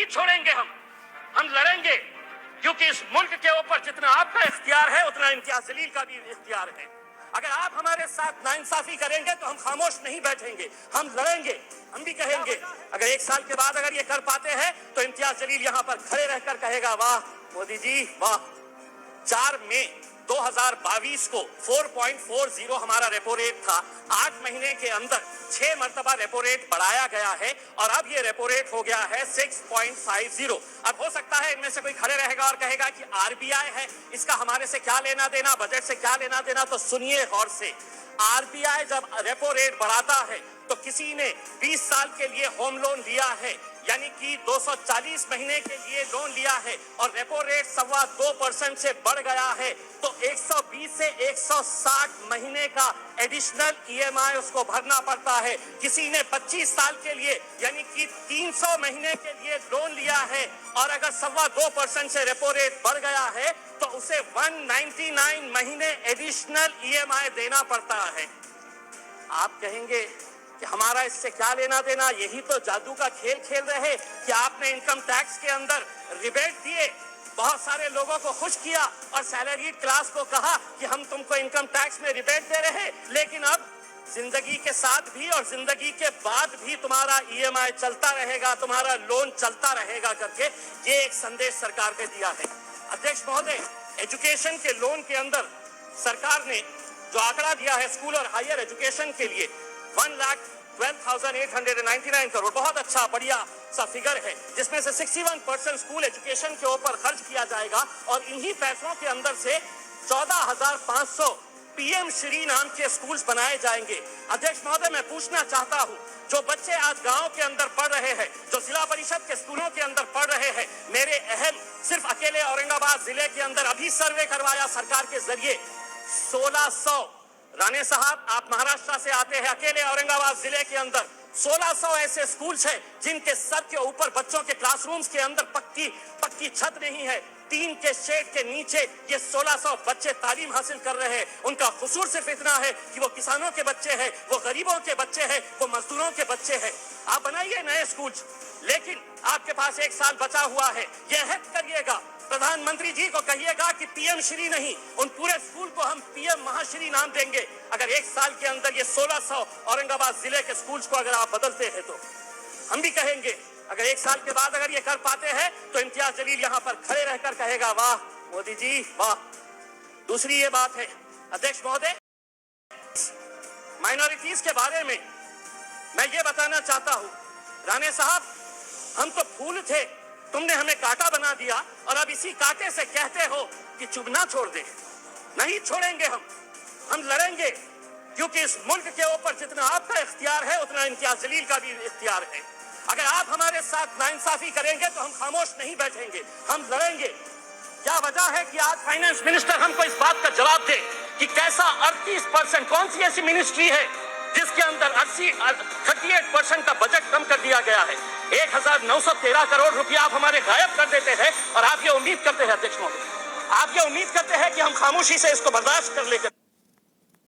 नहीं छोड़ेंगे हम लड़ेंगे, क्योंकि इस मुल्क के ऊपर जितना आपका इख्तियार है उतना इम्तियाज जलील का भी इख्तियार है। अगर आप हमारे साथ नाइंसाफी करेंगे तो हम खामोश नहीं बैठेंगे, हम लड़ेंगे, हम भी कहेंगे। अगर एक साल के बाद अगर ये कर पाते हैं तो इम्तियाज जलील यहाँ पर खड़े रहकर कहेगा, वाह मोदी जी वाह। 4 मई 2022 को 4.40 हमारा रेपो रेट था। 8 महीने के अंदर 6 मरतबा रेपो रेट बढ़ाया गया है और अब ये रेपो रेट हो गया है 6.50। अब हो सकता है इनमें से कोई खड़े रहेगा और कहेगा कि आरबीआई है, इसका हमारे से क्या लेना देना, बजट से क्या लेना देना। तो सुनिए गौर से, आरबीआई जब रेपो रेट बढ़ाता है तो किसी ने 20 साल के लिए होम लोन लिया है, यानी कि 240 महीने के लिए लोन लिया है और रेपो रेट 2.25% से बढ़ गया है, तो 120 से 160 महीने का एडिशनल ईएमआई उसको भरना पड़ता है। किसी ने 25 साल के लिए यानी कि 300 महीने के लिए लोन लिया है और अगर 2.25% से रेपो रेट बढ़ गया है तो उसे 199 महीने एडिशनल ईएमआई देना पड़ता है। आप कहेंगे कि हमारा इससे क्या लेना देना, यही तो जादू का खेल खेल रहे कि आपने इनकम टैक्स के अंदर रिबेट दिए, बहुत सारे लोगों को खुश किया और सैलरीड क्लास को कहा कि हम तुमको इनकम टैक्स में रिबेट दे रहे, लेकिन अब जिंदगी के साथ भी और जिंदगी के बाद भी तुम्हारा ईएमआई चलता रहेगा, तुम्हारा लोन चलता रहेगा करके ये एक संदेश सरकार ने दिया है। अध्यक्ष महोदय, एजुकेशन के लोन के अंदर सरकार ने जो आंकड़ा दिया है स्कूल और हायर एजुकेशन के लिए 1,12,899 करोड़, बहुत अच्छा बढ़िया सा फिगर है, जिसमें से 61% स्कूल एजुकेशन के ऊपर खर्च किया जाएगा और इन्हीं पैसों के अंदर से 14,500 पीएम श्री नाम के स्कूल्स बनाए जाएंगे। अध्यक्ष महोदय, मैं पूछना चाहता हूं, जो बच्चे आज गांव के अंदर पढ़ रहे हैं, जो जिला परिषद के स्कूलों के अंदर पढ़ रहे हैं, मेरे अहम सिर्फ अकेले औरंगाबाद जिले के अंदर अभी सर्वे करवाया सरकार के जरिए 1600। राणे साहब, आप महाराष्ट्र से आते हैं, अकेले औरंगाबाद जिले के अंदर 1600 ऐसे स्कूल्स हैं जिनके सर के ऊपर बच्चों के क्लासरूम्स के अंदर पक्की छत नहीं है, टीन के शेड के नीचे ये 1600 बच्चे तालीम हासिल कर रहे हैं। उनका कसूर सिर्फ इतना है कि वो किसानों के बच्चे हैं, वो गरीबों के बच्चे हैं, वो मजदूरों के बच्चे हैं। आप बनाइए नए स्कूल, लेकिन आपके पास 1 साल बचा हुआ है, ये अहद करिएगा, प्रधानमंत्री जी को कहिएगा कि पीएम श्री नहीं, उन पूरे स्कूल को हम पीएम महाश्री नाम देंगे। अगर 1 साल के अंदर ये 1600 औरंगाबाद जिले के स्कूल्स को अगर आप बदलते हैं तो हम भी कहेंगे। अगर 1 साल के बाद अगर ये कर पाते हैं तो इम्तियाज जलील यहाँ पर खड़े रहकर कहेगा, वाह मोदी जी वाह। दूसरी ये बात है अध्यक्ष महोदय, माइनॉरिटीज के बारे में मैं ये बताना चाहता हूँ, राणे साहब, हम तो फूल थे, तुमने हमें कांटा बना दिया और अब इसी कांटे से कहते हो कि चुभना छोड़ दे। नहीं छोड़ेंगे हम लड़ेंगे, क्योंकि इस मुल्क के ऊपर जितना आपका इख्तियार है उतना इम्तियाज जलील का भी इख्तियार है। अगर आप हमारे साथ नाइंसाफी करेंगे तो हम खामोश नहीं बैठेंगे, हम लड़ेंगे। क्या वजह है कि आज फाइनेंस मिनिस्टर हमको इस बात का जवाब दे कि कैसा 38%, कौन सी ऐसी मिनिस्ट्री है जिसके अंदर 38% का बजट कम कर दिया गया है। 1913 करोड़ रुपया आप हमारे गायब कर देते हैं और आप ये उम्मीद करते हैं अध्यक्ष महोदय, आप ये उम्मीद करते हैं कि हम खामोशी से इसको बर्दाश्त कर लेकर